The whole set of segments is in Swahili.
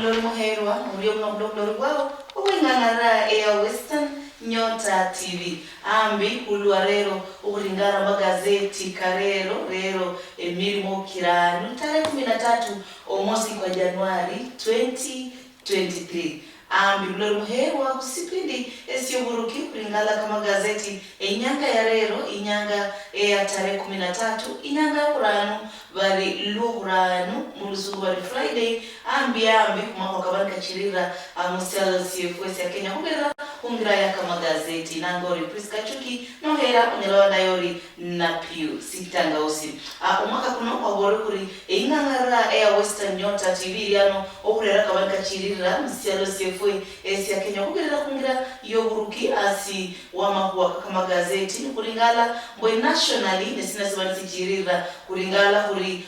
mlori muherwa mlio mlori wao owengangara ya Western Nyota TV ambi kulwarero ukulingana magazeti karero rero emirimo kirano tarehe 13 omosi kwa Januari 2023 ambi mlori muherwa kusipindi esiyoburuki kulingana kama gazeti inyanga ya rero inyanga ya tarehe 13 inyanga kurano bari lurano mulusuku bari Friday ambi kumako kabani kachirira musala CFS ya Kenya kubera kungira ya kama gazeti nangori Prisca Achuki nohera onyelawa nayori na piu sitanga usi umaka kuno kwa borukuri ingangara ya Western Nyota TV yano okurera kabani kachirira musala CFS ya Kenya kubera kungira yoburuki asi wamakuwa kama gazeti kulingala mwe nationally nesina sichirira kulingala kuri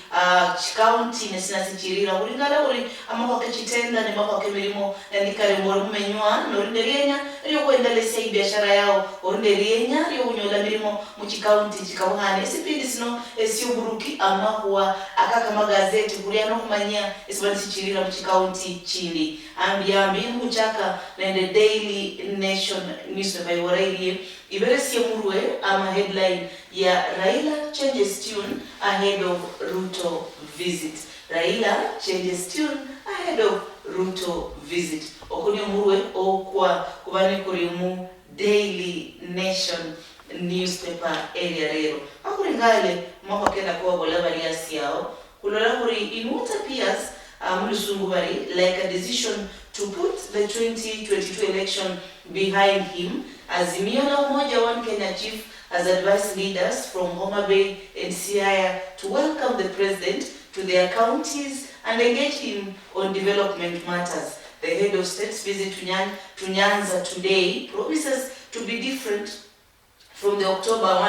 county nesina sichirira kulingala kuri amako kachitenda ne mako kemirimo nikare moro mumenywa norinderienya ryo kuendeleza biashara yao orinderienya ryo kunyola mirimo mu county chikawhane sipindi sino esiyoburuki amakuwa akaka magazeti kuri ano kumanya sichirira mu county chini ambi muchaka nende Daily Nation newspaper yorairi iberesi murwe ama headline ya Raila changes tune ahead of Ruto visit. Raila changes tune ahead of Ruto visit. Okuni murwe okwa kubani kurimu Daily Nation newspaper area rero. Akulingale mwako kenda kwa bolabari yao. Kulola kuri in what appears Muluzungubari like a decision to put the 2022 election behind him. Azimio la Umoja One Kenya chief has advised leaders from Homa Bay and Siaya to welcome the president to their counties and engage him on development matters. The head of state's visit to Nyanza today promises to be different from the October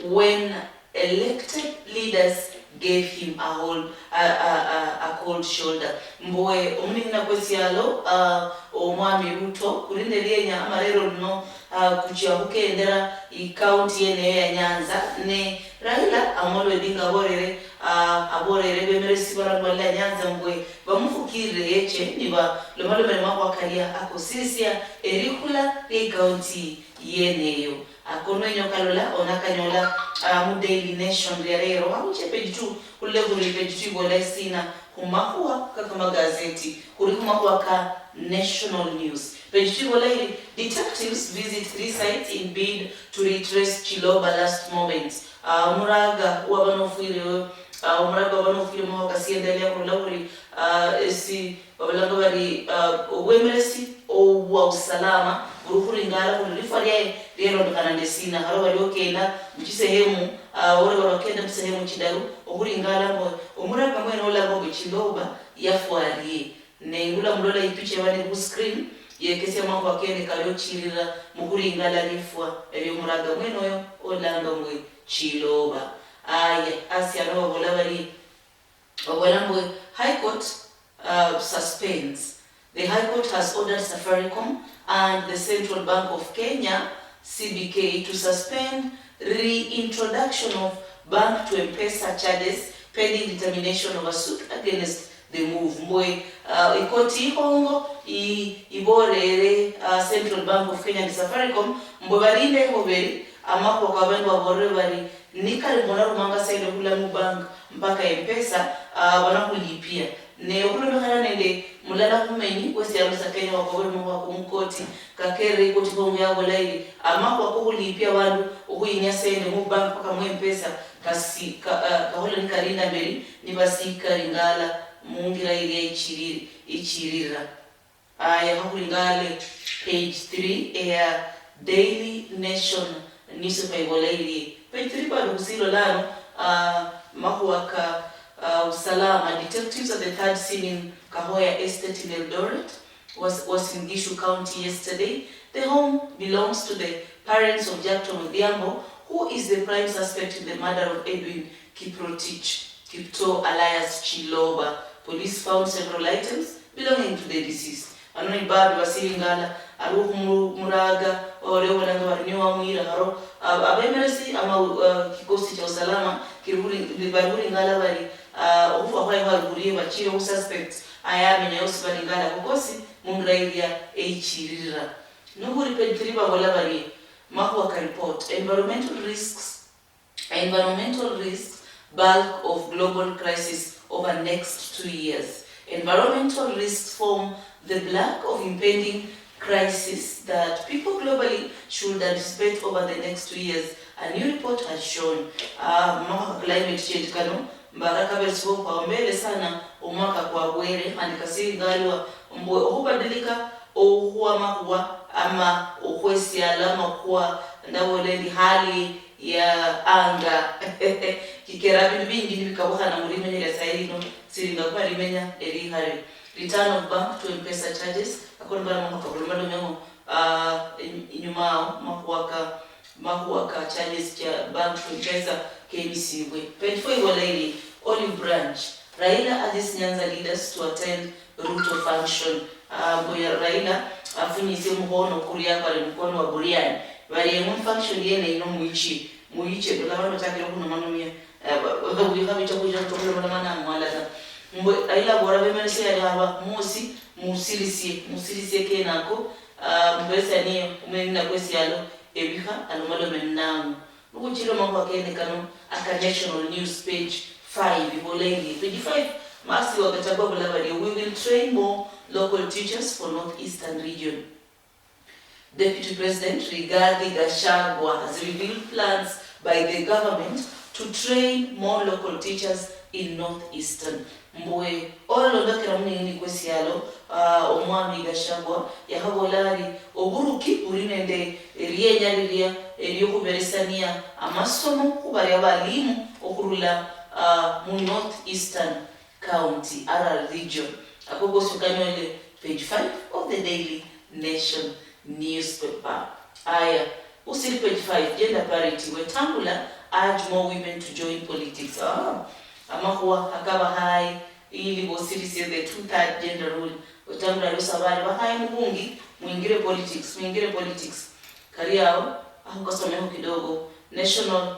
1 when elected leaders gave him a cold shoulder. Mboe omulina kwesialo omwami Ruto kulinderienya amarero no kuchiabuke endera I county ene ya Nyanza ne Raila amolwe dinga borere aborere bemeresi barangwala Nyanza mbwe bamufukire eche niba lomalo mako akalia akosisia erikula e county yeneyo akono nyokalola onakanyola mu Daily Nation rero amuche page 2 kule kuri page 2 gola sina kumakwa kaka magazeti kuri kumakwa ka national news page 2 gola detectives visit 3 sites in bid to retrace Chiloba last moments muraga wabanofire umuraga wabanofire mo kasiendelea kulawuri esi babalanga bari wemeresi wa usalama urukuri ngala kulifariye rero ndokanandesina haro bari okenda mukisehemu ore barokenda mukisehemu kidaru okuri ngala ngo umuraga mwene ola ngo Chiloba yafwariye nengula mulola ipiche bane ku screen yekese mambo akene kalyo chirira mukuri ngala rifwa ebyo muraga mwene oyo olanga ngo Chiloba asia no bola bari obolambo High Court suspends. The High Court has ordered Safaricom and the Central Bank of Kenya, CBK, to suspend reintroduction of bank to M-Pesa charges pending determination of a suit against the move. Mwe ikoti hongo iborere Central Bank of Kenya and Safaricom mwe barinde ngoberi amako kabenwa bore bari nikali bona rumanga side kula mu bank mpaka M-Pesa wanakulipia ne ukulomekana nende mulala kumenyi kwesi ya Kenya wakabori mwa kumkoti kakere koti bongo yabo laili amako wakulipia wandu ukuinya sende mu bank mpaka mu M-Pesa kasi kahola nikalinda mberi nibasika ringala mungira ile ichirira hakulingale page 3 ya Daily Nation newspaper laili page 3 bado kusilo lano mahuaka usalama. Detectives at the third scene in Kahoya Estate in Eldoret was in Gishu County yesterday. The home belongs to the parents of Jackton Odhiambo, who is the prime suspect in the murder of Edwin Kipto alias Chiloba. Police found several items belonging to the deceased. Anoni bado wasingala aruhu muraga oleo wananga wariniwa mwira haro abemeresi ama kikosi cha usalama kiruli ngala bali ufu akwai waruguriye bachire suspects ayamenya yose balingala kukosi mungrailia eichirira nuburi pedriba wala bari mahuaka report environmental risks bulk of global crisis over next 2 years. Environmental risks form the bulk of impending crisis that people globally should anticipate over the next 2 years. A new report has shown climate change kano mbaraka belisibo kwa mbele sana umwaka kwa bwere andikasiri ngaliwa mbwe ohubadilika ohuwa makuwa ama okwesi alama kuwa ndabolendi hali ya anga kikera bintu bingi bikabuha na muri ya sayino siringa kwa rimenya eri hari return of bank to M-Pesa charges akon bara mama kabuluma nyo inyuma makuwaka charges cha bank to M-Pesa KBC we 24 walaili Olive Branch Raila urges Nyanza leaders to attend route of function boya Raila afunyise muhono kuria kwa mkono wa buriani bali mu function yene ino muiche dola bano takira kuno manomia uyiha bicha kuja tokolo mana mwalaza mbwe Raila bora bemerese ya haba musilisie kenako mbese ni umenina kwesi yalo ebiha alomalo mennamu nukuchiro mambo akene kano aka national news page 5 ibolengi page 5 masi wakachagua bulabari we will train more local teachers for northeastern region. Deputy President Rigathi Gachagua has revealed plans by the government to train more local teachers in northeastern. Mbwe olondokera munini kwesialo omwami Gachagua yahabolari Obutuki urinende riyenyaliria eriyokuberesania amasomo kubari abalimu okurula mu northeastern county ara region. Akoko sukanyole page 5 of the Daily Nation newspaper. Aya, usiri page 5 gender parity Wetangula urge more women to join politics. Amakuwa akaba hai ili bosiri say the 2/3 gender rule. Wetangula lusabari bahai mbungi muingire politics. Kariao ahukasomeho kidogo. National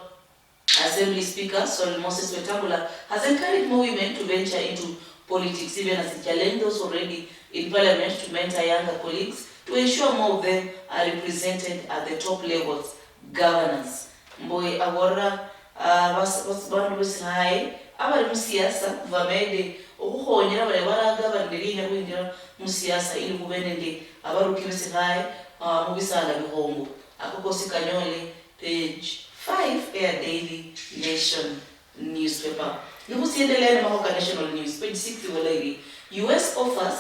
Assembly Speaker Sol Moses Wetangula has encouraged more women to venture into politics, even as he challenged those already in parliament to mentor younger colleagues to ensure more of them are represented at the top levels. Governance. Mboe agora bandu besihai abari musiyasa vamede okuhonyera bale baragabandirinya kwinjira musiyasa ili kubenende abaruki besihai mubisala bihombo akokosi kanyole page 5 Air Daily Nation newspaper. Nukusiendelea na mahoka national news page 60 walairi US offers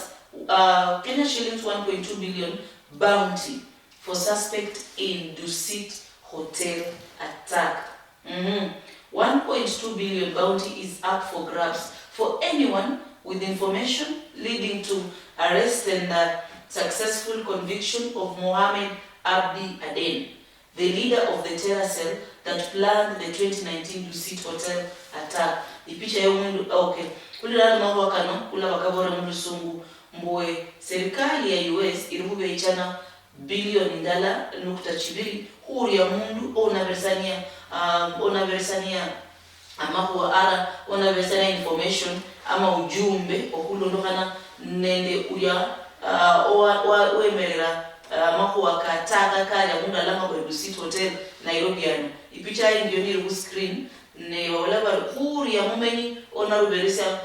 Kenya shillings 1.2 billion bounty for suspect in Dusit hotel attack. 1.2 billion bounty is up for grabs for anyone with information leading to arrest and successful conviction of Mohammed Abdi Aden, the leader of the terror cell that planned the 2019 Dusit hotel attack. Ipicha ya mundu okay. Kulira mambo wakano kula wakabora mundu sungu mboe serikali ya US irubube ichana bilioni $2.2 huri ya mundu ona versania ama huwa ara ona versania information ama ujumbe okulondokana nende uya wemerera mahuwa kataka kari ya mundu alama kwa Dusit hotel Nairobi yani. Ipicha hii ndio niru screen ne wala huri ya mumenyi ona ruberisa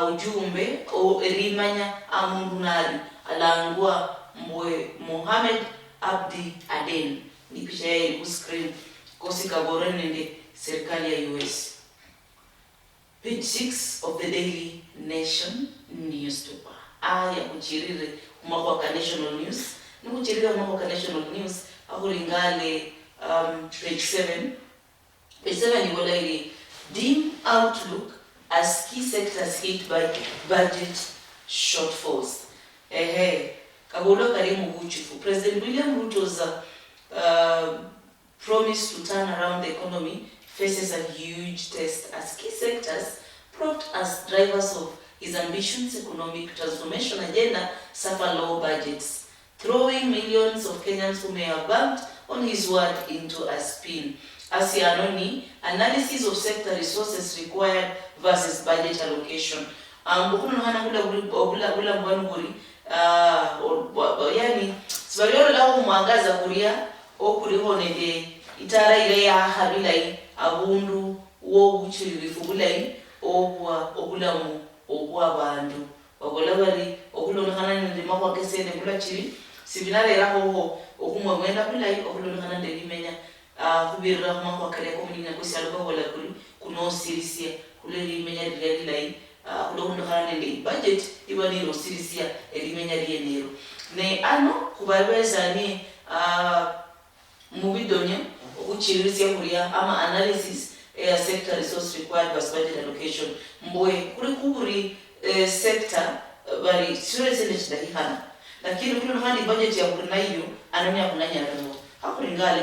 ujumbe o erimanya amundunari alangua mwe Mohammed Abdi Aden. Ni picha ya ku screen kosi kaborene nende serikali ya US. Page 6 of the Daily Nation newspaper. Aya kuchirire kumako national news. Ni kuchirire kumako national news ahulingale page 7. Page 7 ni walairi dim outlook as key sectors hit by budget shortfalls. Kabulo karimu uchifu. President William Ruto's promise to turn around the economy faces a huge test as key sectors, propped as drivers of his ambitious economic transformation agenda, suffer low budgets, throwing millions of Kenyans who may have banked on his word into a spin. Asianoni, analysis of sector resources required versus budget allocation. Bukuno hana kula mbwanu kuri yani sibaliyo lawo mwangaza kuria okuri honede itara ile ya habilai abundu wo buchirifu bulai okulamu okwabantu bakola bari okulonekana ndi makwa kesene kula chiri sibinare raho okumwe mwenda bulai okulonekana ndi limenya kubirira makwa kale ko mulinya kusalo bakola kuli kuno sirisia kule limenya dilai kulokundo kana ndi budget ibani ro sirisia elimenya liyenero ne ano kubabeza ni mubidonye okuchirisia kulia ama analysis ya sector resource required by budget allocation mboe kuri kuburi sector bari sure sele chidahihana lakini kuno handi budget ya kurina hiyo ananya kunanya roho hakulingale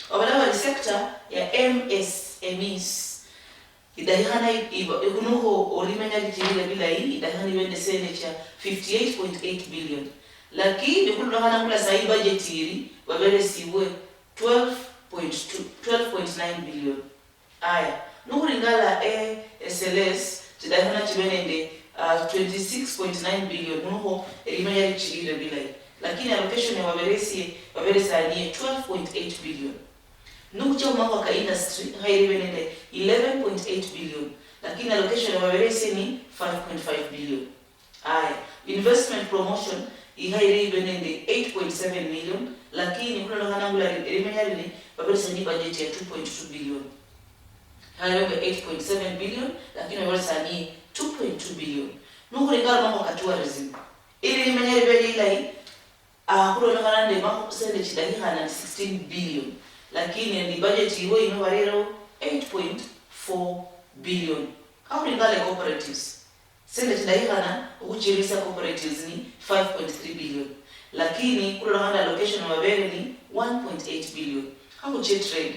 wabala bari sector ya MSMEs idahihana ikunuho olimenya likirira bila hii idahihana iwende sene cha 58.8 billion lakini kuno hana kula sahi budget hili wabele siwe 12.9 billion aya nukulingala SLS tidahana chibenende 26.9 billion nuho elimenya lichirira bila hii lakini allocation ya waberesa ni 12.8 billion nukucha mwaka ka industry hailibenende 11.8 billion lakini allocation ya waberesa ni 5.5 billion aya investment promotion ihailibenende 8.7 million lakini kuna kanangula elimenya lini waberesa ni budget ya 2.2 billion hayo 8.7 billion lakini waberesa ni 2.2 billion nukulingala mwaka ka tourism ili limenya libeli ilai kuna kanande mwaka sende chidahihana 16 billion lakini ni budget iwe inovarero 8.4 billion hakulingale cooperatives sende chidahihana ukuchirisa cooperatives ni 5.3 billion lakini kuna handa allocation wa mabere ni 1.8 billion hakuche trade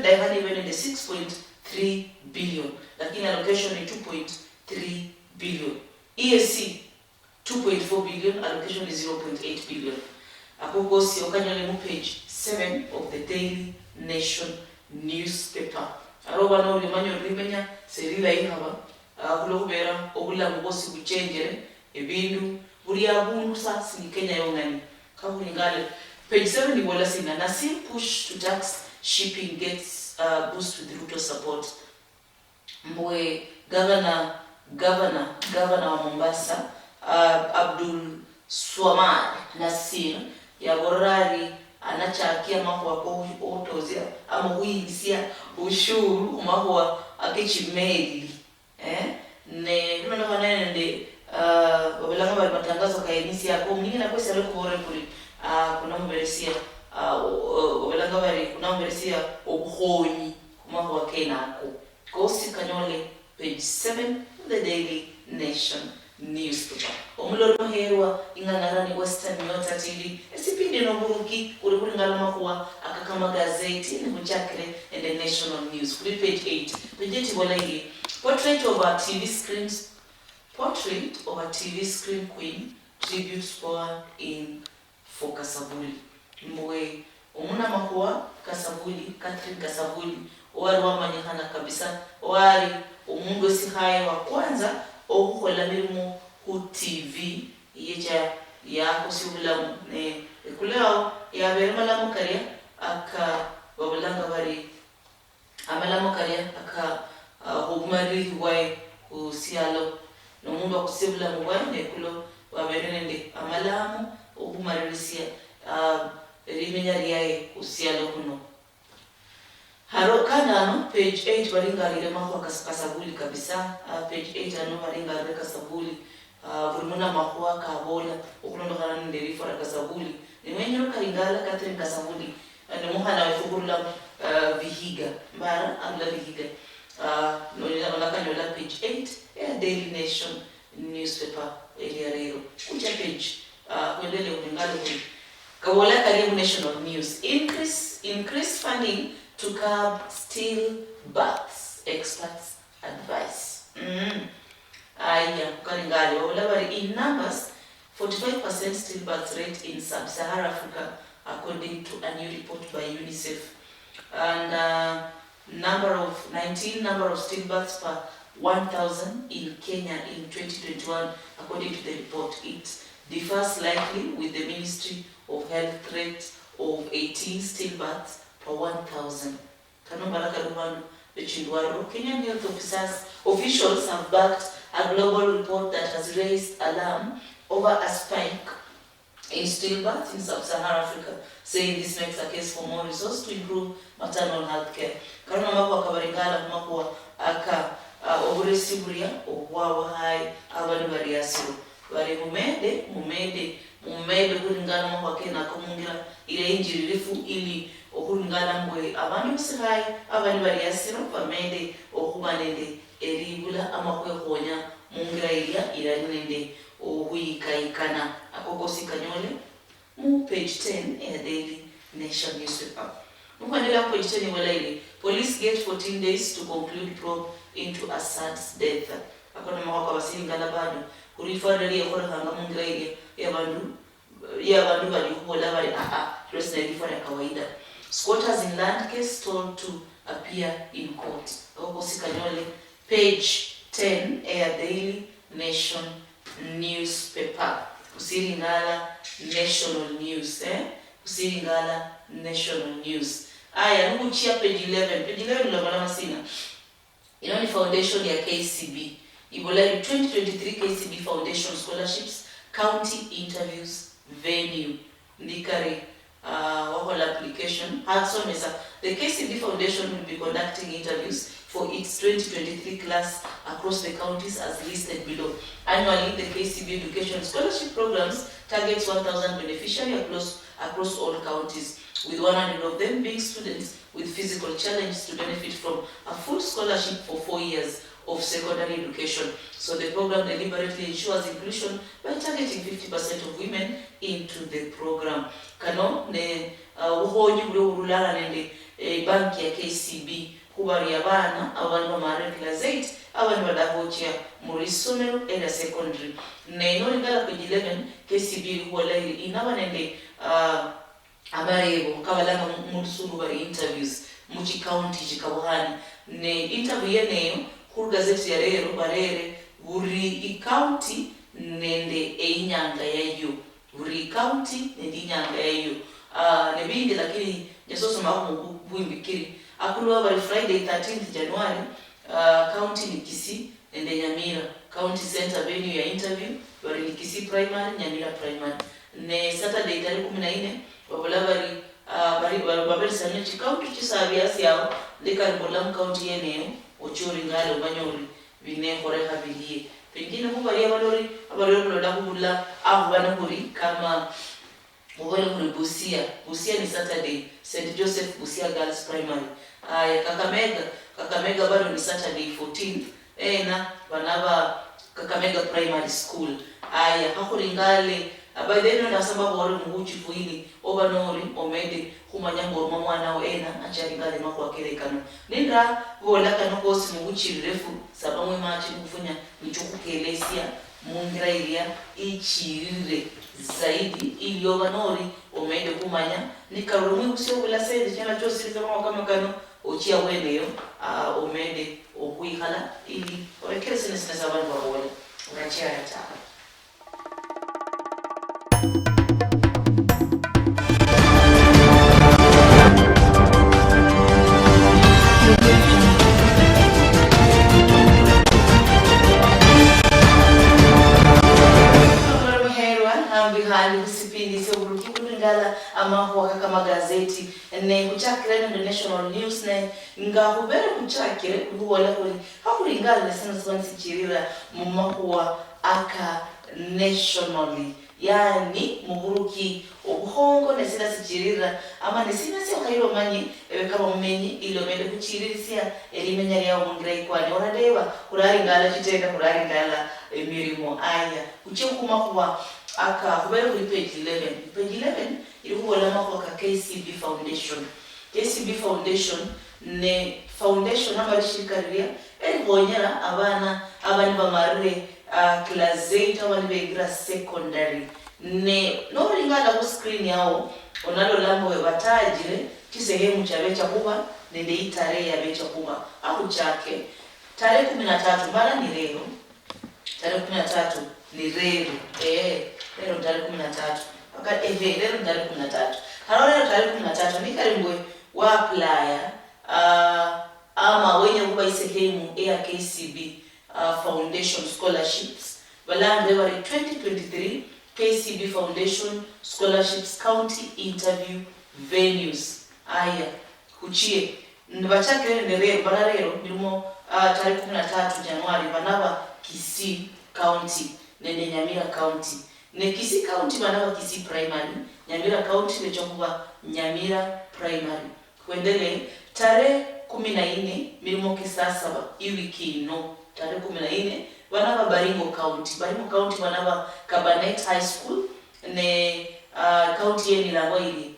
daihani iwe nende 6.3 billion lakini allocation ni 2.3 billion ESC 2.4 billion allocation is 0.8 billion akoko si okanyole mu page 7 of the Daily Nation newspaper aroba no limanyo limenya serila ihaba kulokubera obula mubosi kuchenjere ebindu buli abundu sasa ni Kenya yongani kakulingale page 7 nibola sina na si push to tax shipping gets boost with Ruto support mwe governor wa Mombasa Abdul Swamad Nasir ya borari anachakia mambo kwa otozia ama huisia ushuru mambo akichimeli ne kuna kana nende babelanga bali matangazo kainisi yako mwingine na kwesa leko bore kuli kuna mberesia babelanga bali kuna mberesia obuhonyi mambo akenako kosi kanyole page 7 the Daily Nation newspaper omulolo herwa ingangarani Western Nyota TV esipindi no buruki uri kulingala makuwa akakama gazeti ni muchakre and the national news kuri page 8 page bola hii portrait of a TV screen queen tribute for in for Kasabuli mwe omuna makuwa Kasabuli Catherine Kasabuli wari wamanyikana kabisa wari umungu sihaye wa kwanza okukola mirimo ku TV yeja ya kusibula kulao ya bermala mukaria aka babulanga bari amala mukaria aka hogumari wai kusialo no mundu akusibula mubane kulo waberende amalamu ogumarisia rimenya riyae kusialo kuno haro kanano page 8 baringarire makwa Kasabuli kabisa page 8 ano baringarire Kasabuli vulmuna makwa kabola okulondo kana nderi fora Kasabuli nimenyo karingala Catherine Kasabuli ne muhana wefugurula vihiga mbara amla vihiga no nakanyola page 8 ya Daily Nation newspaper eliarero kuja page kuendele ulingalo kabola karibu national news increase funding to curb steel baths, experts advice. Aya, kukaringali wabulabari in numbers 45% steel baths rate in sub-Saharan Africa according to a new report by UNICEF. And 19 number of steel baths per 1,000 in Kenya in 2021, according to the report. It differs slightly with the Ministry of Health rate of 18 stillbirths per 1,000. Kenyan health officials have backed a global report that has raised alarm over a spike in stillbirths in sub-Saharan Africa, saying this makes a case for more resources to improve maternal health care. Karuna mako akabaringala mako aka oburesiburia obwawa hai abali bariasiro bari mumede kuringana mako akena kumungira ile injiri refu ili okuringana mwe abantu sirai abali bariasiro bamede okubanende eribula amakwe konya mungira ila nende ohuikaikana akokosi kanyole mu page 10 ya Daily Nation newspaper. Mukwanela page 10 walaili police get 14 days to conclude probe into Assad's death. Akona mawaka basingala bado kurifadali ya kora hanga mungira ile ya bandu bali kubola bali rest na ifanya kawaida. Squatters in land case told to appear in court. Akokosi kanyole page 10 ya Daily Nation newspaper. Usiringala national news, Usiringala national news. Aya, nukuchia page 11. Page 11 ndio masina. Inoni foundation ya KCB. Ibolari 2023 KCB Foundation Scholarships, county interviews, venue. Ndikari whole application. The KCB Foundation will be conducting interviews for its 2023 class across the counties as listed below. Annually, the KCB Education Scholarship Programs targets 1,000 beneficiaries across all counties, with 100 of them being students with physical challenges to benefit from a full scholarship for 4 years of secondary education. So the program deliberately ensures inclusion by targeting 50% of women into the program. Kano ne uhoji ule urulala nende banki ya KCB kubari abana abantu mareklazate abantu badahochia muri somero era secondary. Ne ino ngala page 11 KCB kuwala inaba nende abarebo kabalanga musulu bari interviews muchi county chikabuhani ne interview yeneyo ku gazeti ya rero barere buri county nende einyanga yayo buri county nende inyanga yayo nebindi lakini nyasoso maku buimbikiri akulu bari Friday 13th January county ni Kisii nende Nyamira county center venue ya interview bari ni Kisii primary Nyamira primary ne Saturday tarehe 14 wabula bari sanne county chisabiasi yao likarbolam county yeneo ochuri ngalo banyori bine hore habilie pengine huwa ya balori abarola kubula abana huri kama wale huri Busia ni Saturday St Joseph Busia Girls Primary. Kakamega bado ni Saturday 14th na banaba Kakamega Primary School. Hakuri ngale by the end of sababu wale muguchi fuili obanori omede kumanyangoro mwana ena achari ngale mako akerekano ninda bola kano kosi muguchi refu sabamwe machi kufunya nichukukelesia mungira ilia ichirire zaidi ili obanori omede kumanya nikarumwe kusio bila sede chana chosi kama kano ochia weneyo omede okuikala ili orekese nesina sabantu babole unachia hata. Amaho kama gazeti ne kuchakira ni national news ne ngahubere kuchakira kubola kuri hakuringala sana sana sichirira mumakuwa aka nationally yani muburuki obuhongo nesina sichirira ama nesina sio kairo manyi kama mumenyi ilo mende kuchiririsia elimenya lya mungira ikwani oradeba kuraringala chitenda kuraringala emirimo aya kuchekuma kuwa aka kubere kuri page 11 ilikuwa lama kwa KCB Foundation. KCB Foundation ne foundation namba shirikaria elibonyera abana bamarire class 8 abana begira secondary ne no lingala ku screen yao onalo lambo webatajire kisehemu cha becha kuba nende itare ya becha kuba aku chake tarehe 13 mara ni leo. Tarehe 13 ni leo. Leo tarehe 13. Wakati leo tarehe 13. Leo tarehe 13 ni karibu wa apply ama wenye kuba sehemu ya KCB Foundation Scholarships. Balande wa 2023 KCB Foundation Scholarships County Interview Venues. Aya kuchie ndibachake lero bararero ndimo tarehe 13 Januari banaba Kisii County nene Nyamira County ne Kisii County banaba Kisii Primary, Nyamira County lechokuba Nyamira Primary. Kuendele tarehe 14 milimo kisasa iwiki ino tarehe 14 banaba Baringo County. Baringo County banaba Kabanet High School ne county yeni langwa ili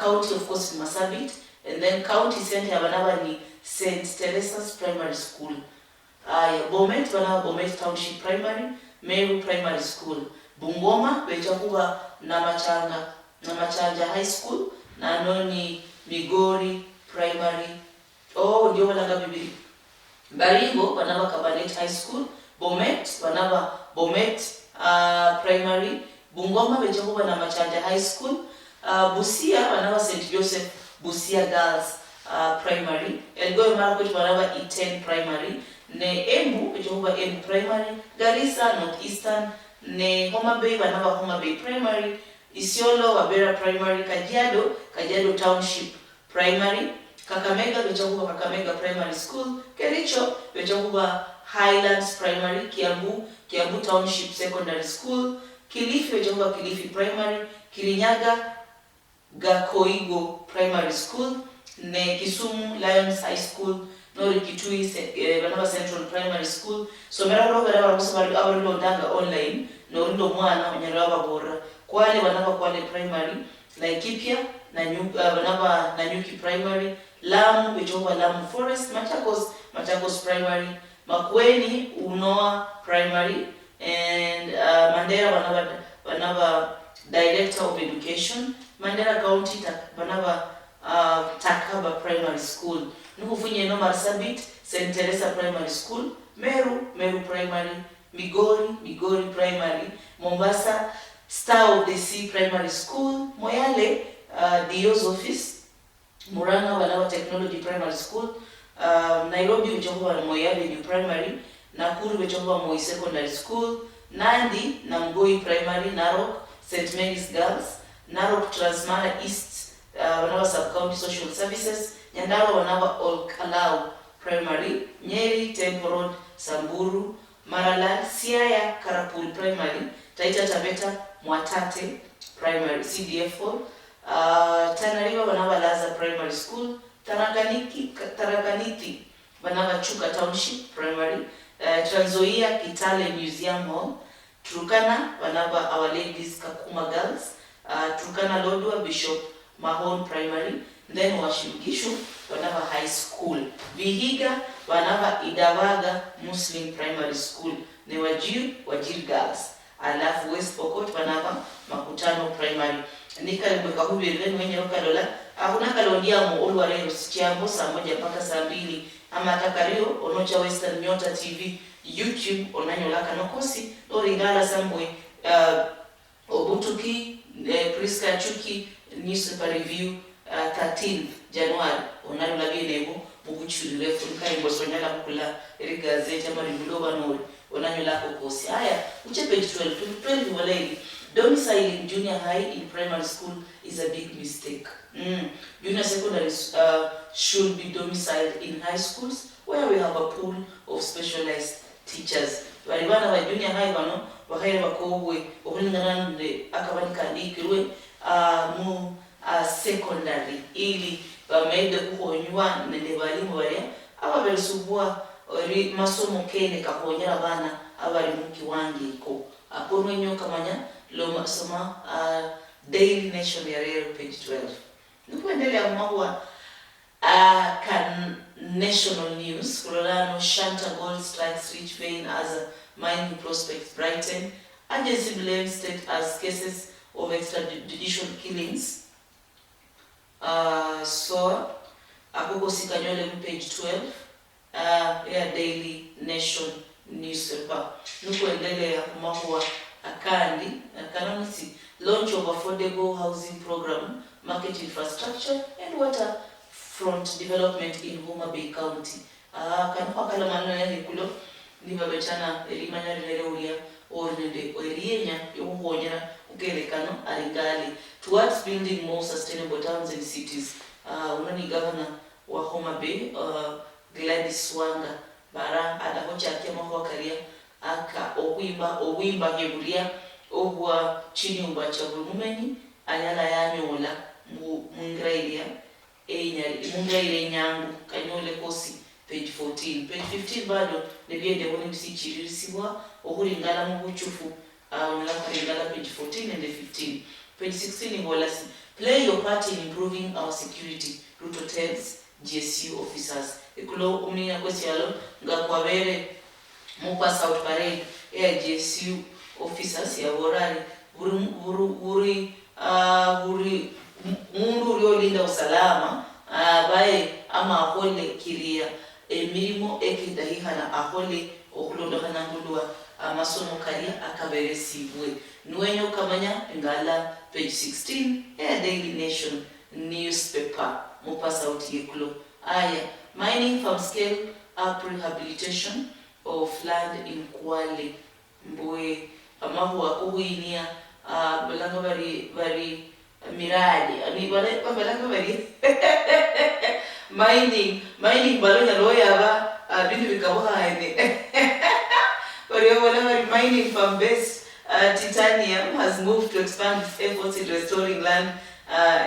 county of course Masabit, and then county center banaba ni St. Teresa's Primary School. Bomet banaba Bomet Township Primary, Meru Primary School. Bungoma bechakuba na Machanja High School na noni Migori Primary. Ndio balanga bibili. Baringo banaba Kabanet High School, Bomet banaba Bomet Primary, Bungoma bechakuba na Machanja High School, Busia banaba St. Joseph Busia Girls Primary, Elgeyo Marakwet banaba Iten Primary, ne Embu bechakuba Embu Primary, Garissa Northeastern ne Homa Bay banaba Homa Bay Primary, Isiolo Wabera Primary, Kajiado Township Primary, Kakamega bechakuba Kakamega Primary School, Kericho bechakuba Highlands Primary, Kiambu Township Secondary School, Kilifi bechakuba Kilifi Primary, Kirinyaga Gakoigo Primary School, ne Kisumu Lions High School, Nori Kitui banaba Central Primary School. So meralo bara kusabari abalo danga online ndo mwana mnyaraba bora. Kwale banaba Kwale Primary, Laikipia na banaba Nanyuki Primary, Lamu bechokuba Lamu Forest, Machakos Primary, Makueni Unoa Primary, and Mandera banaba Director of Education, Mandera County banaba Takaba Primary School. Nukufunye no Marsabit St. Teresa Primary School, Meru Primary, Migori Primary, Mombasa Star of the Sea Primary School, Moyale Dio's Office, Murang'a banaba Technology Primary School, Nairobi bechokuba Moyale New Primary, Nakuru bechokuba Moi Secondary School, Nandi Namgoi Primary, Narok St. Mary's Girls, Narok Transmara East banaba Sub-County Social Services, Nyandarua banaba Olkalau Primary, Nyeri Temple Road Samburu, Maralal Siaya Karapul Primary, Taita Taveta Mwatate Primary CDF4, Tana River banaba Laza Primary School, Tarakaniti banaba Chuka Township Primary, Trans Nzoia Kitale Museum Hall, Turkana banaba Our Ladies Kakuma Girls, Turkana Lodwar Bishop Mahon Primary, then Washingishu banaba High School, Vihiga banaba Idavaga Muslim Primary School, ne Wajir Girls, alafu West Pokot banaba Makutano Primary. Nika mweka hubiri mwenye lokalola akuna kalondia mu Olwarero Sichiambo saa 1 mpaka saa 2 ama takario Onocha Western Nyota TV YouTube onanyolaka nokosi oringala samwe Obutuki Prisca Achuki newspaper review 13 January onalulabye nebo bukuchulire fulkai mbosonyala kula eri gazeti ama ribuloba no onanyolaka kosi. Aya uche page 12 walei. Domiciling junior high in primary school is a big mistake. Junior secondary should be domiciled in high schools where we have a pool of specialized teachers. Baribana wa junior high bano wakaire bakobwe okulingana ne akabanika ndikirwe mu secondary ili bameide kuhonywa nende balimu bale ababerisubwa masomo kene kahonyera bana abali mu kiwangi ko akono nyo kamanya lo soma Daily Nation ya Rero page 12. Nukuendelea mwa kan national news. Colorado Shanta Gold strikes rich vein as a mining prospects brighten. Agency blames state as cases of extrajudicial killings. So akoko sikanyole page 12. ya Daily Nation newspaper. Nukuendelea kumahua akandi kanamisi launch of affordable housing program, market infrastructure and waterfront development in Homa Bay County. Kanapa kala mano ya hikulo ni babechana elimanya rilele ulia ornende oerienya yohonyera ukelekano aringali towards building more sustainable towns and cities. Unani governor wa Homa Bay Gladys Wanga bara adahocha akema kwa karia aka owimba hebulia obwa chini umbacha bulumeni anyala yanyola mungrailia mungraile nyangu kanyole kosi page 14 page 15 bado nebyende woni msichirisiwa okulingala mu buchufu unala kulingala page 14 and 15 page 16 ingolasi play your part in improving our security route hotels GSU officers ikulo umnia kwesialo ngakwabere mukwa South Parade ya GSU officers ya borari uri mundu uliolinda usalama bae ama ahole kiria emirimo ekidahihana ahole okulondokana ngulwa amasomo karia akaberesibwe nuenyo kamanya ngala page 16 ya Daily Nation newspaper mupa sauti yekulo aya mining farm scale up rehabilitation of land in Kwale mbwe amahua kuhuinia balanga bari miradi ani balanga bari mining balonya loya ba bintu bikabuhaine bari mining farm base Titanium has moved to expand its efforts in restoring land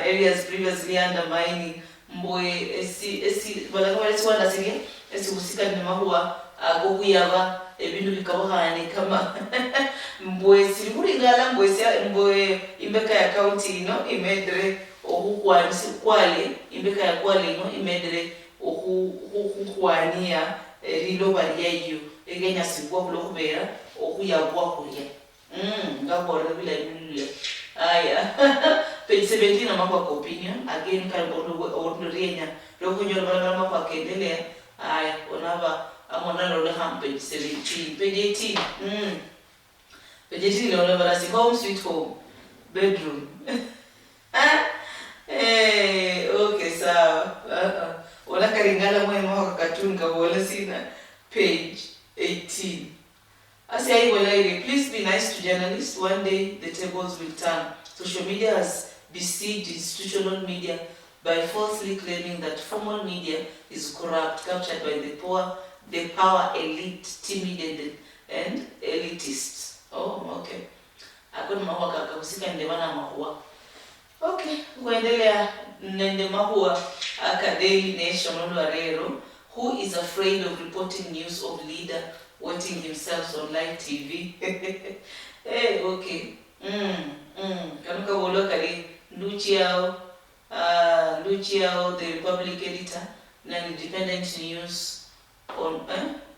areas previously under mining mbwe esi balanga bari swanda siria esi usika ni mahua agokuyaba ebintu bikabuhane kama mbwe sirikuringala mbwe imbeka ya county ino imedre okukwanisi Kwale imbeka ya Kwale ino imedre okukwania rilo baliyeyo egenya sibwa kulokubera okuyagwa kulya ngabora bila bile aya page 17 amapa opinion again ordinary lokunyola bala mapa kendelea aya onaba amona lo ham page 17 page 18 page 18 lo barasi home sweet home bedroom okay sawa wala karingala mwe mwa cartoon kabola sina page 18 Asiai Walaire, please be nice to journalists. One day the tables will turn. Social media has besieged institutional media by falsely claiming that formal media is corrupt, captured by the power elite, timid and elitists. Oh, okay. Akoni mahua kakahusika ndebana mahua. Okay, kuendelea nende mahua aka Daily Nation Olwarero, who is afraid of reporting news of leader watching himself on live TV. Hey, okay. Kanuka wolo kali Luciao, the Republic editor, and independent news on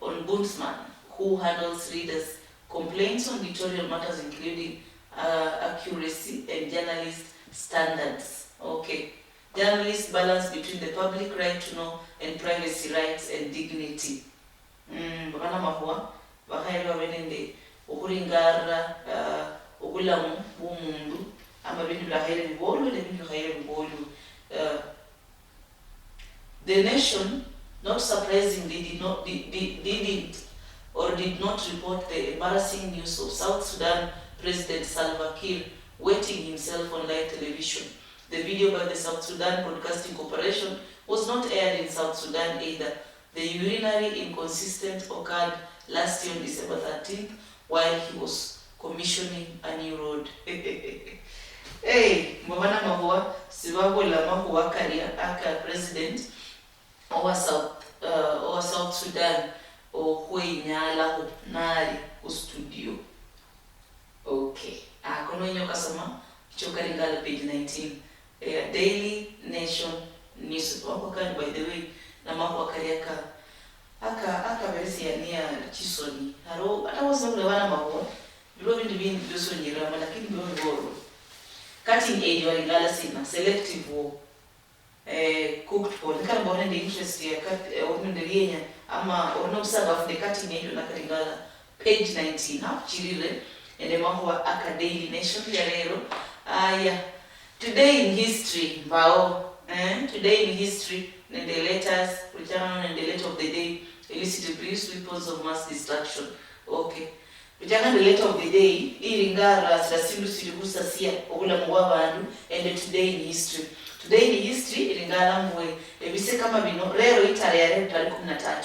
Bundsman, who handles readers' complaints on editorial matters including accuracy and journalist standards. Okay. Journalists balance between the public right to know and privacy rights and dignity. Bakana mahua bakaira benende okuringara okulamu bumundu ama bintu byahere bibolu ne bintu byahere bibolu. The Nation, not surprisingly, did not report the embarrassing news of South Sudan President Salva Kiir wetting himself on live television. The video by the South Sudan Broadcasting Corporation was not aired in South Sudan either. The urinary inconsistent occurred last year on December 13th while he was commissioning a new road. Hey, mbona mahua sibabu la mahua karia aka president owa South Sudan okwe nyala nari ku studio. Okay. Kono nyoka sama chokaringala page 19. Daily Nation news. Wako kani by the way na mahua karia aka verisi ya nia chisoni. Haro ata wasabu lewana mahua. Bilo bintu biso nyirama lakini bilo ngoro. Cutting edge waringala sina selective war. Cooked for. Nika mbona ndi interest ya kat wapende lienya ama onobusaga afunde kati nyo nakaringala page 19 chirire ende mahwa aka Daily Nation ya lero. Today in history mbao today in history and the letters kuchana and the letter of the day illicit abuse, weapons of mass destruction. Okay, kuchana the letter of the day iringara sasindu siribusa sia okula mwa bantu and today in history. Today in history iringara mwe ebise kama bino lero itare ya lero tarehe 13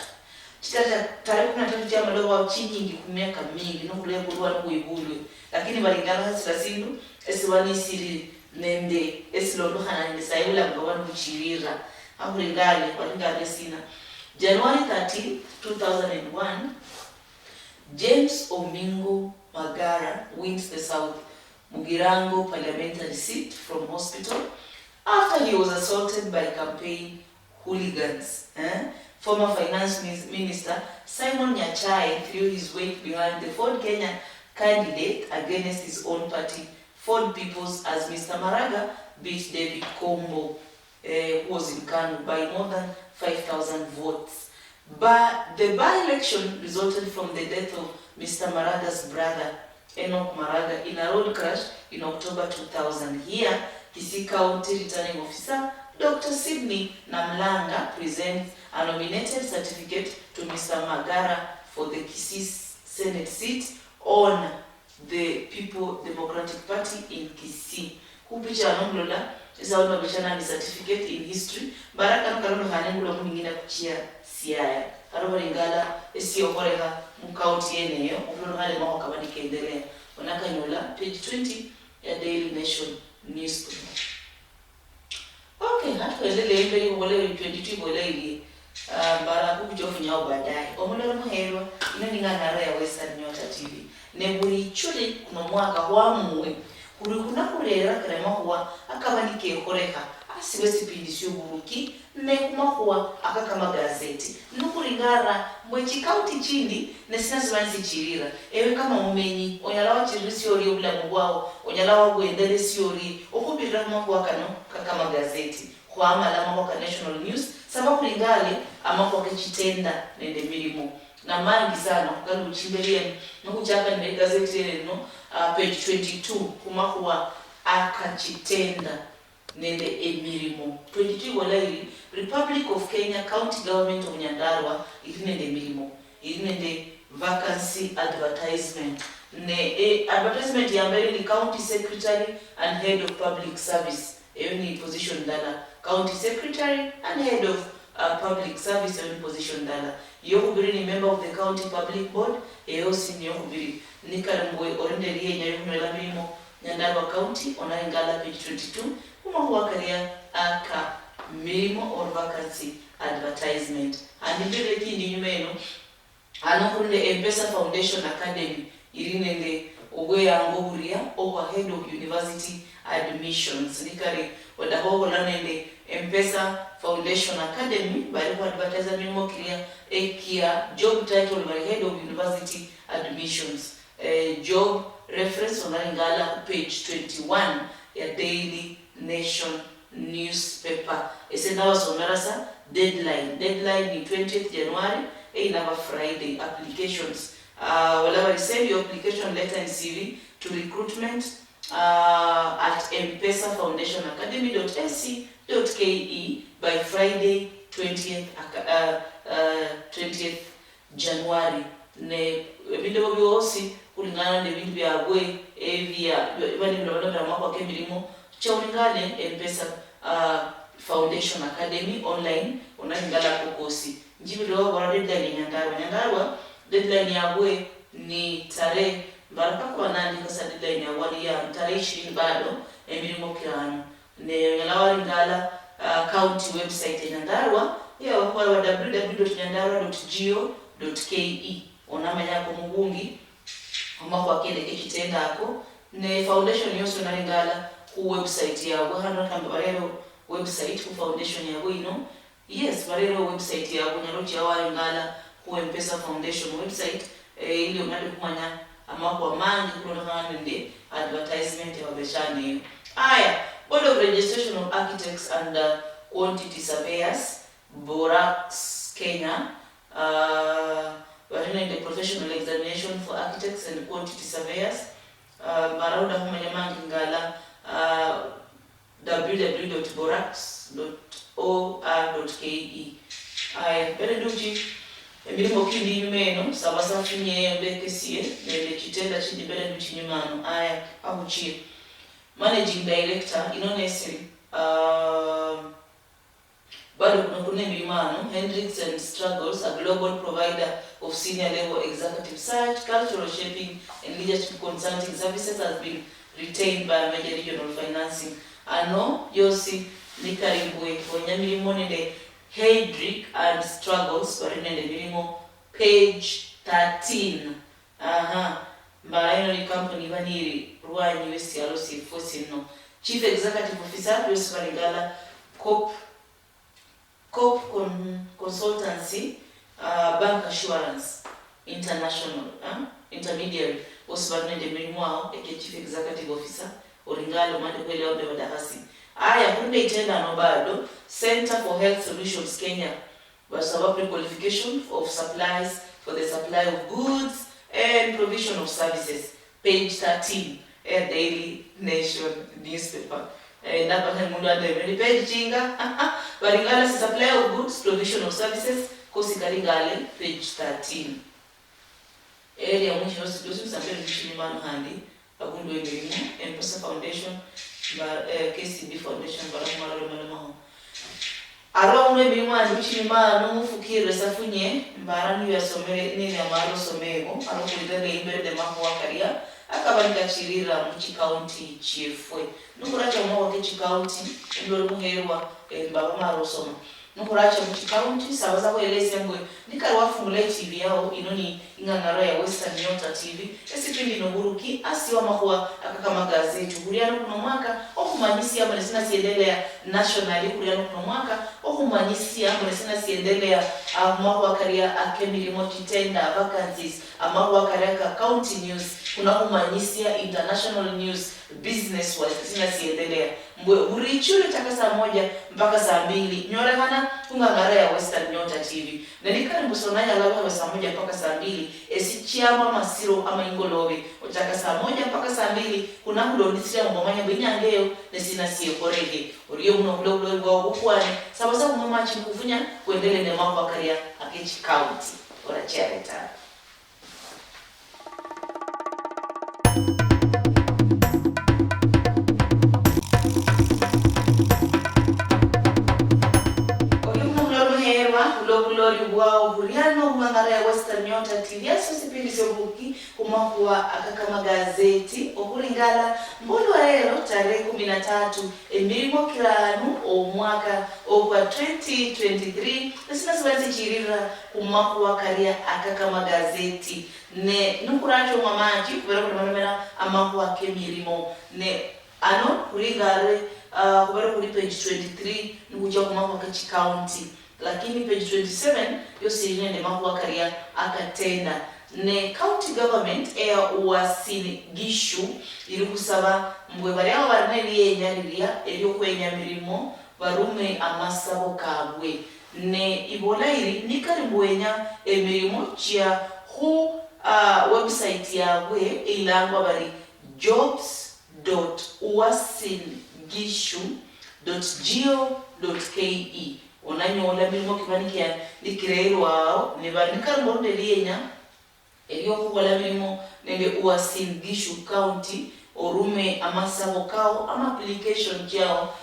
chitata tarehe 13 cha madogo wa chinyingi kumyaka mingi no kulebulwa no kuibulwe lakini balingana sasindu esiwani siri nende esilondo hanani sayula mgawano kuchirira akulingale walingale sina. January 13, 2001, James Omingo Magara wins the South Mugirango parliamentary seat from hospital after he was assaulted by campaign hooligans. Former finance minister Simon Nyachae threw his weight behind the Ford Kenya candidate against his own party, Ford Peoples, as Mr. Maraga beat David Kombo, who was in Kanu, by more than 5,000 votes. But the by-election resulted from the death of Mr. Maraga's brother, Enoch Maraga, in a road crash in October 2000. Here, Kisii County Returning Officer Dr. Sydney Namlanga presents a nominated certificate to Mr. Magara for the Kisii Senate seat on the People Democratic Party in Kisii. Kupicha anonglola isa wana bishana ni certificate in history. Baraka nukalono hanengula mwingine kuchia siaya. Haroba ringala esi okoreha mkauti yeneyo. Uklono hale maho kabani kendelea. Wanaka nyola page 20 ya Daily Nation newspaper. Okay, hatu endele imbe yu wale 22 wale ili baraka kujofu nyao badai. Omulolo muherwa ina nara ya Western Nyota TV. Neburi churi kuna mwaka huamuwe kuri kuna kurera karema huwa akabanike koreha asiwe sipindisyo buruki ne kuma huwa akakama gazeti nukuringara mwechi county chindi nesina sibanzi chirira ewe kama umenyi onyalawa chirisi ori obula mugwao onyalawa gwendele siori okubira kuma huwa kama gazeti kwa amalama kwa National News saba kuringale ama kwa kechitenda nende milimo na mangi sana kukali uchimbelia nukuchaka ni gazeti no page 22 kuma huwa akachitenda nende emirimo 22 wala ili Republic of Kenya County Government of Nyandarua ili nende emirimo ili nende vacancy advertisement ne advertisement ya mbele ni County Secretary and Head of Public Service eyo ni position dala County Secretary and Head of Public Service eyo ni position dala yokubiri ni member of the County Public Board eyo si yokubiri nikalambwe orendeliye nyayo milimo Nyandarua County onaingala page 22 kuma huwakaria aka milimo or vacancy advertisement andibire kindi nyumeno anakurinde M-Pesa Foundation Academy irinende ogwe yango huria over Head of University Admissions nikari wadahoho lanende M-Pesa Foundation Academy bali kwa advertiser milimo kiria ekia job title by Head of University Admissions job reference onaingala page 21 ya Daily Nation newspaper. Esendawa somerasa deadline ni 20th January number Friday. Applications whenever you send your application letter and CV to recruitment at mpesa foundation academy.ac.ke by Friday 20th January. Ne video byosi kulingana ne bintu byagwe evia bali ndabana mwako kemilimo chaulingane M-Pesa Foundation Academy online onangala kokosi njibiro bora deadline Nyandarua deadline yagwe ni tarehe baraka kwa nani kasa deadline ya wali ya tarehe 20 bado emilimo kirano ne ngalawa ngala county website ya Nyandarua ya kwa www.nyandarua.go.ke onama yako mugungi kwa kile kikitenda hako ne foundation yoso naringala ku website ya wahano tambarero website ku foundation ya wino yes barero website ya kunyarochi ya waringala ku M-Pesa Foundation website ili unali kumanya ama kwa mangi kutoka nende advertisement ya wabeshani. Board of Registration of Architects and Quantity Surveyors Borax Kenya barina the professional examination for architects and quantity surveyors marauda humanyamangi ngala www.borax.or.ke aya bere duji emilimo kindi nyumeno sabasa finye bekesie nende kitenda chindi bere duji nyumano aya Achuki managing director inonesi bado kuna milimano Hendricks and Struggles, a global provider of senior level executive search, cultural shaping and leadership consulting services, has been retained by a major regional financing. Ano yosi nikarimbwe kwenye milimo nende Hendricks and Struggles barinende milimo page 13. Mbaino ni company vaniri ruanyi wesi alosi fosi no Chief Executive Officer Prisca Balingala Cope Consultancy, Bank Assurance International, intermediary, Osvaldo de Memoir, Chief Executive Officer, Oringalo Mandekwele Obe Wadahasi. Aya kunde itenda nobado, Center for Health Solutions Kenya, was about pre-qualification of supplies for the supply of goods and provision of services. Page 13, a Daily Nation newspaper. Napa mundu ande page chinga Balingala supply of goods, provision of services, kosi Kalingale, page 13. Area mwisho institutions and very mano handi agundu emilimo M-Pesa Foundation KCB Foundation baramwalo malamaho aro mwe emilimo andi mano mufukire safunye mbarani yasomere nini amaro somego aro kulidele imbere de maho wakaria akabalika chirira muchi county chiefwe nukuracha mwa ke county ndolo muherwa baba maro soma nukuracha muchi county sabaza ko elese ngwe nikari wafungule TV yao inoni ingangara ya Western Nyota TV esipindi noburuki asiwa makuwa akakama gazeti kuliano kuno mwaka okumanyisi ama nesina siendelea nationally kuliano kuno mwaka okumanyisi ama nesina siendelea makuwa karia akemilimo kitenda vacancies makuwa karia county news kuna kumanyisia international news business wise sina siendelea mbwe urichule chaka saa 1 mpaka saa 2 nyorekana kungangara ya Western Nyota TV Nalika mbusonanya lawa saa 1 mpaka saa 2 esichiama masiro ama ingolobe ochaka saa 1 mpaka saa 2 kuna kulondisia ngomanya binyangeyo nesina siyo korege uriyo muno kulo kwa ukwane sabaza kumama chikufunya kuendele ne mambo akaria akechi county ora charity wao Juliano Mangara ya Western Nyota TV asipindi sobuki kumakuwa akakama gazeti okulingala mbulu rero tarehe 13 emilimo kiranu omwaka ogwa 2023 nesina sibanzi chirira kumakuwa karia akakama gazeti ne nukuracho mamaji kubera kumanamera amakuwa kemilimo ne ano kulingare kubera kuli page 23 nukuja kumakuwa kachi county lakini page 27 yosirine ne makuwa karia akatenda ne county government ea uwasini gishu ili kusaba mbwe bari abo barneli yenyariria elyo kwenya mirimo barume amasabo kabwe ne ibola iri nikari mbwenya emirimo chia hu website yawe ilangwa bari jobs.uwasingishu.go.ke onanyola milimo kibanikia likirero wao ne banika mbonde lienya elyo kukola milimo nende Uasin-Gishu County orume amasabo kao ama application yao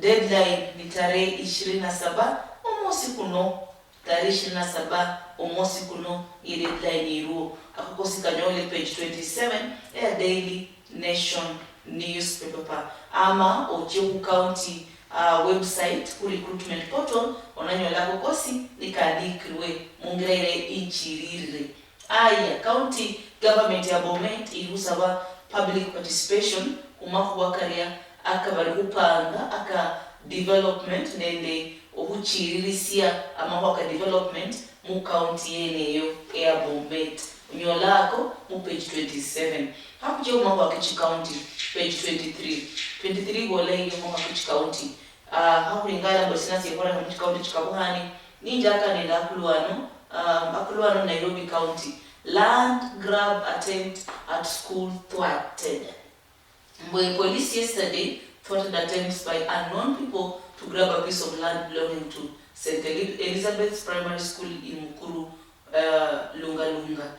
deadline ni tarehe 27 omosi kuno tarehe 27 omosi kuno ile deadline iruo akakosi kanyole page 27 ya Daily Nation newspaper ama Obutuki County website ku recruitment portal onanyola kokosi likadikwe mungirere ichirire aya county government ya Bomet ilusaba public participation kumakuwa karia akabari kupanga aka development nende obuchiririsia amakuwa development mu county yeneyo ya Bomet unyolako mu page 27 hakuje umakuwa kichi county page 23 gole iyo mu kichi county hakulingana ngosina siyekora mu county chikabuhani ninjaka nenda Akuluano Nairobi County. Land grab attempt at school thwarted. Police yesterday thwarted attempts by unknown people to grab a piece of land belonging to St. Elizabeth's Primary School in Mukuru, Lunga.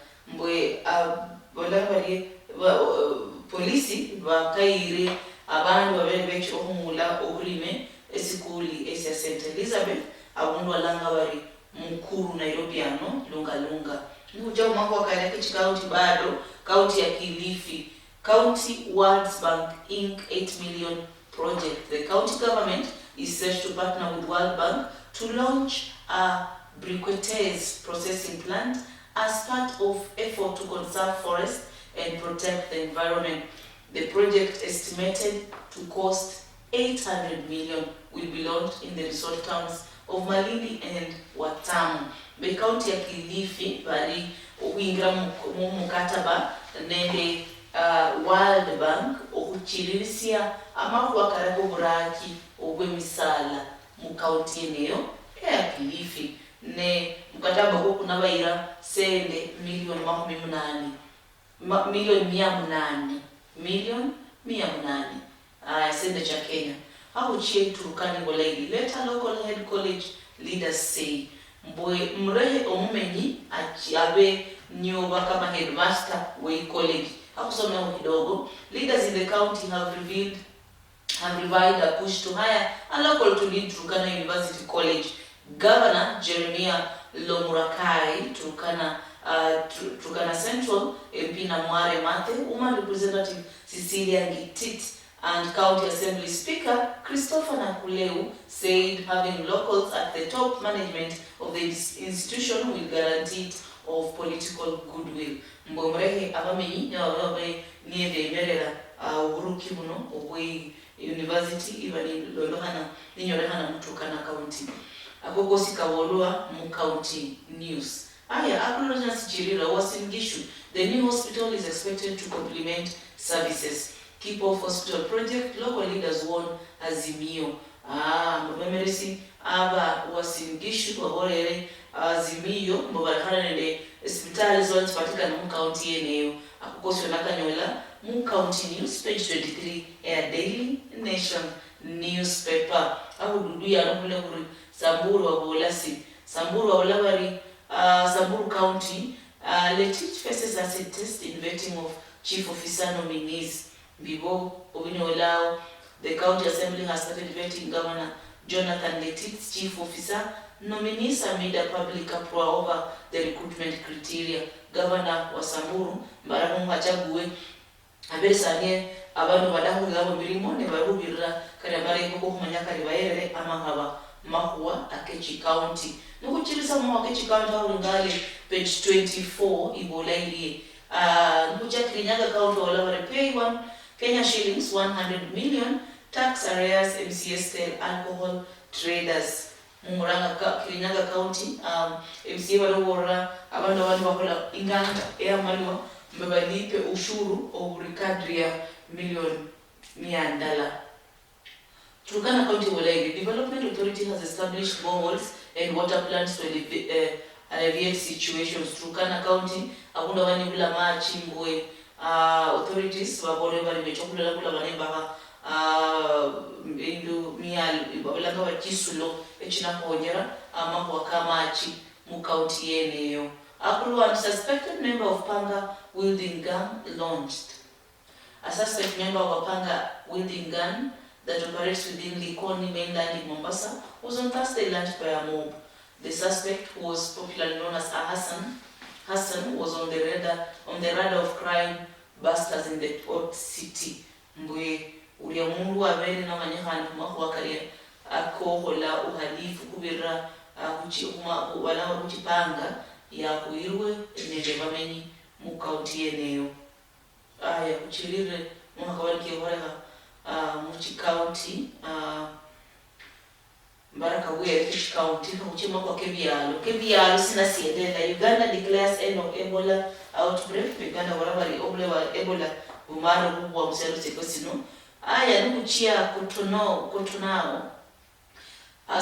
Polisi bakaire abantu abebechi ohumula okulime esikuli esya St. Elizabeth abundu alanga bari Mukuru Nairobi Lunga. Nikuja mwaka wakaenda county bado county ya Kilifi. County World Bank Inc. 8 million project. The county government is set to partner with World Bank to launch a briquettes processing plant as part of effort to conserve forest and protect the environment. The project, estimated to cost 800 million, will be launched in the resort towns of Malindi and Watamu. The county ya Kilifi bari uingira mukataba nende World Bank okuchirisia amakuwa karako buraki ogwemisala mu county eneyo ya Kilifi ne mukataba ko kunabaira sende milioni 180 milioni 180 sende cha Kenya. Achuki Turkana Golegi. Later local head college leaders say mrehe omumenyi abe nyoba kama headmaster we college. Akusoma kidogo. Leaders in the county have revived a push to hire a local to lead Turkana University College. Governor Jeremiah Lomurakai, Turkana Central, MP Namware Mathe, Woman Representative Cecilia Ngitit, and County Assembly Speaker Christopher Nakuleu said having locals at the top management of the institution will guarantee it of political goodwill. Mbomrehe abamenyi yawe niende merera uruki muno obwe university ibani lolohana ninyorehana Turkana County. Akogosi kawolwa mu county news. Akulojana Sijirira was in Gishu. The new hospital is expected to complement services. Keep off hospital project, local leaders won Azimio. Mwemeresi aba was in Gishu waborere Azimio mbabarakana nende hospitali zote patika na mu county eneo. Akukosi nakanyola mu county news page 23 Air Daily Nation newspaper. Abududu ya nokule kuri Samburu wabolasi. Samburu wabolabari Samburu County Letich faces acid test in vetting of chief officer nominees. Bibo Obinolao, the county assembly has started vetting Governor Jonathan Letit's chief officer nominees amid a public uproar over the recruitment criteria. Governor wa Samburu Mbaramu Hachaguwe abesanye abantu badahu ngabo mirimo ne barubirira kare bare ko kumanyaka ribayere amahaba mahuwa Akechi County. Nukuchirisa mu Akechi County ngale page 24 ibolairi. Nukucha Kirinyaga County wala pay one Kenya shillings 100 million tax arrears MCS tell alcohol traders. Muranga Kirinyaga County MCA barobora abantu bakola inganga eyamaliwa mbabalipe ushuru oburikadri ya milioni $100. Turkana County Wolegi Development Authority has established boreholes and water plants to alleviate situations. Turkana County abunda wanibula machi mbwe authorities babore bari mechokula kula banemba indu mial babulanga bakisulo echina kongera amako kamachi mu county yeneyo. Akulu and suspected member of Panga wielding gun launched. A suspect member of a Panga wielding gun that operates within Likoni mainland in Mombasa was on Thursday launched by a mob. The suspect, who was popularly known as Hassan, was on the radar of crime busters in the port city. Mbwe uliamundu abeli na manyahani kumakuwa karia akohola uhalifu kubira wala kuchipanga ya kuirwe nedevamenyi mu county yeneyo. Kuchirire mwaka walike horeha muchi county Mbaraka where each county kuchima kwa kebialo sina siendela. Uganda declares end of Ebola outbreak. Uganda warabari Ebola umaro kubwa msero sekosino. Nukuchia kutunao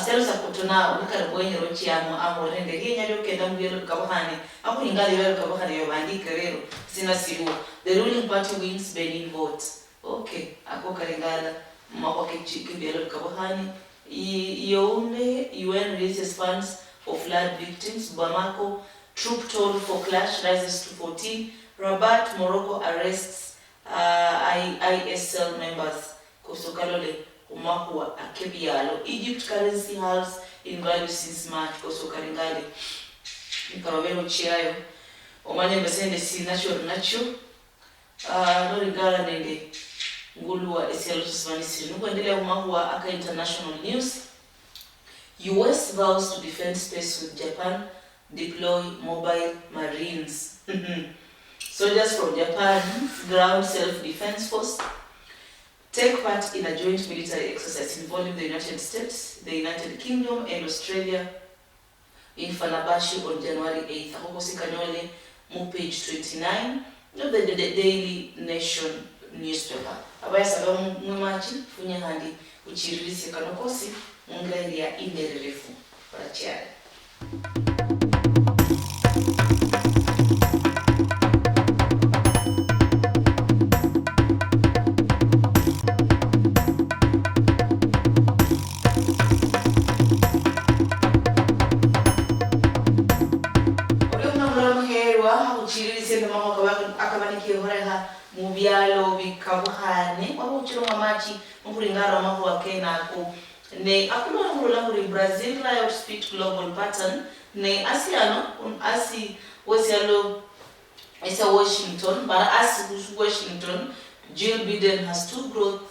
Selo sakutuna ukara bwenye rochi amo rende hinya lyo kenda mbiyelo kabahani ako ningali welo kabahani yobandika rero sina sibu the ruling party wins Benin vote. Okay, ako karingala mako kichiki mbiyelo kabahani Yaounde UN raises funds for flood victims. Bamako troop toll for clash rises to 14. Rabat, Morocco arrests ISL members. Kosokalole Umakwa Akebialo. Egypt currency halves in value since March. Kosokaringale Nikarobero Chiayo Omanye Mbasende si nacho no rigala nende Ngulua Esialo Susmanisi. Nukuendelea Umakwa Aka International News. US vows to defend space with Japan, deploy mobile marines. Soldiers from Japan's ground self-defense force take part in a joint military exercise involving the United States, the United Kingdom, and Australia in Fenerbahce on January 8th. Hokosikanyole mu page 29 of the Daily Nation newspaper. Abaya sababu mwemachi funya handi uchirilisi kanokosi mungari ya inderefu para chiare. Mubyalo bikabuhane wabo uchiro mamachi mukuringara mahu akena ko ne akuma ngula muri Brazil riot speed global pattern ne asiano asi wesialo isa Washington but asi Washington Jill Biden has two growth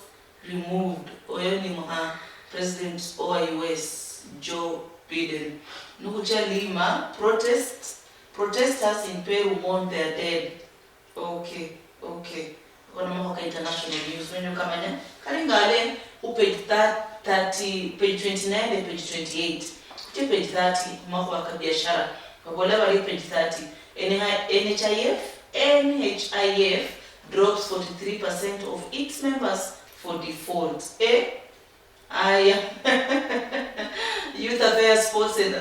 removed oyoni mha president US Joe Biden nukucha Lima protesters in Peru mourn their dead. Okay. Wana Mwaka International News. When you come in, Karingale, page 30, page 29 and page 28. Page 30, Mwaka Biashara. Whatever page 30. NHIF drops 43% of its members for default. Youth affairs, sports and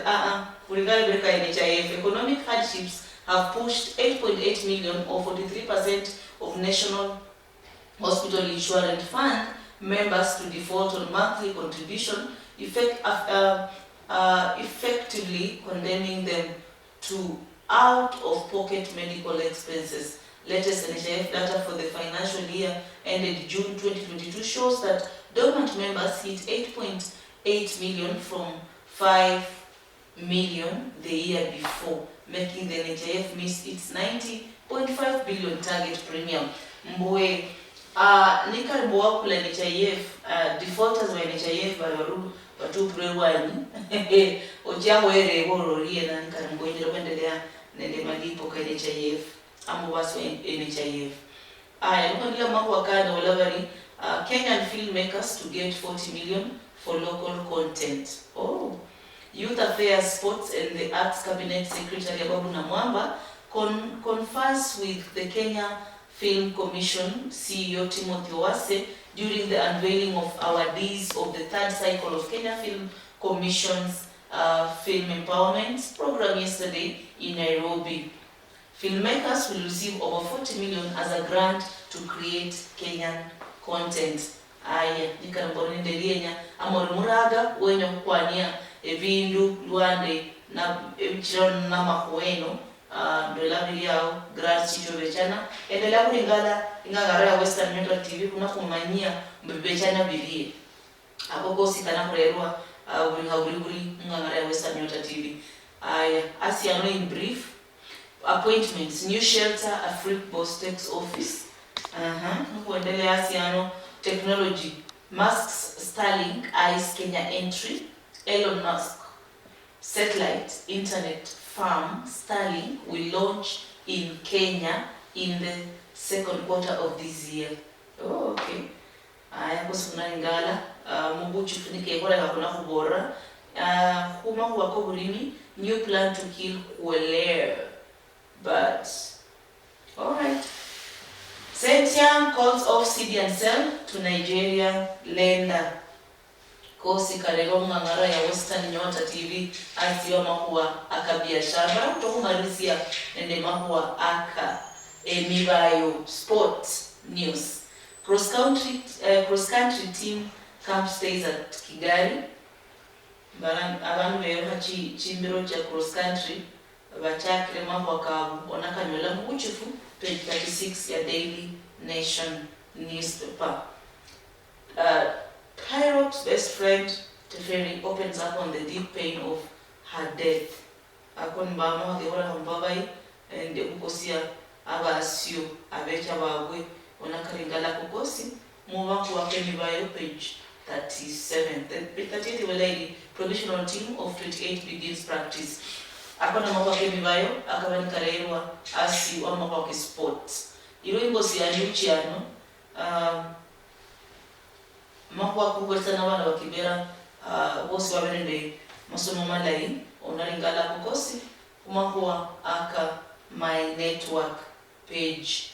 NHIF. Economic hardships have pushed 8.8 million or 43% of National Hospital Insurance Fund members to default on monthly contribution, effectively condemning them to out-of-pocket medical expenses. Latest NHIF data for the financial year ended June 2022 shows that dormant members hit 8.8 million from 5 million the year before, making the NHIF miss its 90.5 billion target premium. Mboe nikariboa kula NHIF defaulters wa NHIF baru watu prewani ojango ere bororie na nikarimboe kuendelea nende malipo kwa NHIF amu wasu NHIF. Nukuendelea mwaka wakanda walabari Kenyan filmmakers to get 40 million for local content. Youth Affairs, Sports and the Arts Cabinet Secretary Ababu Namwamba confers with the Kenya Film Commission CEO Timothy Owase during the unveiling of awardees of the third cycle of Kenya Film Commission's Film Empowerment program yesterday in Nairobi. Filmmakers will receive over 40 million as a grant to create Kenyan content. Nikaramboni ndelienya amorumuraga wenye kukwania evindu luande na ebichirano na makueno ndolabili yao grants chicho bechana endelea kulingala ingangara ya Western Metal TV kuna kumanyia mbebechana bilie akoko sikana kurerwa uri ingangara ya Western Metal TV. Asiano in brief appointments, new shelter Africa Boss takes office. Kuendelea Asiano technology, Musk's Starlink eyes Kenya entry. Elon Musk satellite internet farm Starlink will launch in Kenya in the second quarter of this year. Okay. Kusuna ingala mubuchu funike kwa hakuna kubora. Kuma wako bulimi new plan to kill Kwelere. But all right. Sentian calls off CD and sell to Nigeria lender. kosi karero ngangara ya Western Nyota TV asiwa makuwa akabiashara utokumarisia nende makuwa aka emibayo sport news. Cross country team camp stays at Kigali. Abantu bero chimbiro cha cross country bachakire makuwa kabu onakanyola mukuchifu page 36 ya Daily Nation newspaper. Pyro's best friend Teferi opens up on the deep pain of her death. Akon bamo the whole hambabai and the ukosia aba asio abecha bagwe onakaringala kukosi muwa kuwakeni bayo page 37. The 38 lady provisional team of 28 begins practice. Akona mawakeni bayo akabani karewa asi wa mawake sports. Ilo ingosi ya nyuchiano makuwa kukwetana wana wakibera bosi wabenende masomo malai onaringala kukosi kumakuwa aka my network page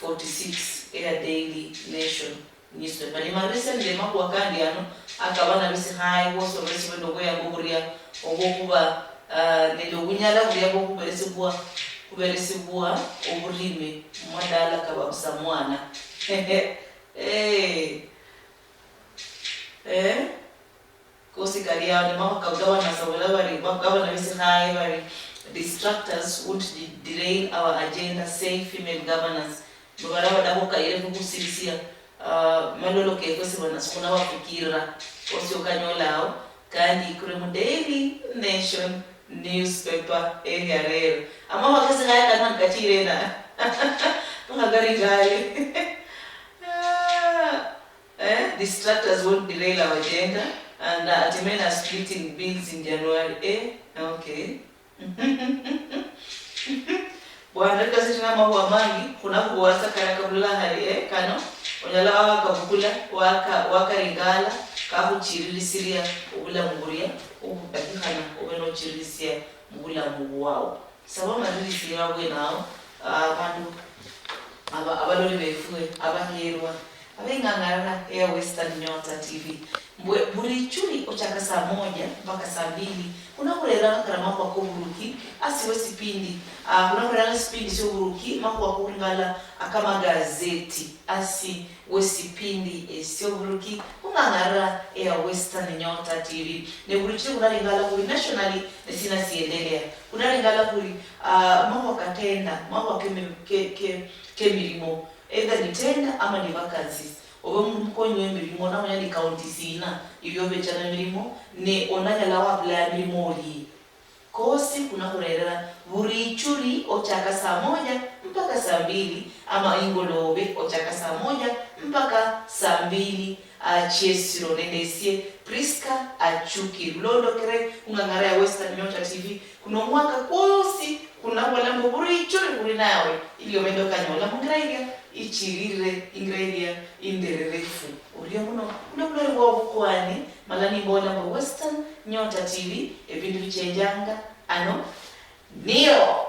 46 ya Daily Nation newspaper. Ni recent le makuwa kandi ano akabana bisi hai bosi wabesi wendo ya nguria ogokuba nelogunyala kuria kuberesi bua oburime mwadala kababsa mwana kosi karia ni mama kagawa na sabola bari makawa na bisi hai bari distractors would derail our agenda, say female governors. Mbarawa dabo kaire kukusirisia malolo ke kosi banasukuna wafikira kosi okanyolao kandi kure mu Daily Nation newspaper eharero ama wakazi haya kana ngachire na ngagari gari distractors won't derail our agenda and Atimena splitting bills in January. Okay. Bwana kazi tuna mahuwa mangi kuna kuwasa kana kabula hari kano onyala wakabukula waka ringala kabuchirisiria ubula muguria ubakihana ubeno chirisia mugula muguwao sababu marisi yawe nao bandu abaloli befue abaherwa abengangana ya Western Nyota TV buri chuli ochaka saa 1 mpaka saa 2 kuna kurera karama kwa Obutuki asiwe sipindi kuna kurera sipindi sio Obutuki makwa kungala akama gazeti asi wesipindi sio Obutuki ungangara ya Western Nyota TV ne buri chuli kuna lingala kuri nationally sina siendelea kuna lingala kuri makwa katenda makwa kemirimo either nitenda ama ni vacancies obe mkonyo emirimo na manya ni county sina ibyo bechana mirimo ne onanya wa apply mirimo oli kosi kuna kurera buri churi ochaka saa 1 mpaka saa 2 ama ingolobe ochaka saa 1 mpaka saa 2 chesiro nendesie Prisca Achuki londo kere ungangara ya Western Nyota TV kuna mwaka kosi kuna wala mburi churi kuri nawe ili omendo kanyola mungrairia ichirire ingredient indererefu uriya muno unabulori wa bukwani malani mbona mu Western Nyota TV ebintu bichenjanga ano niyo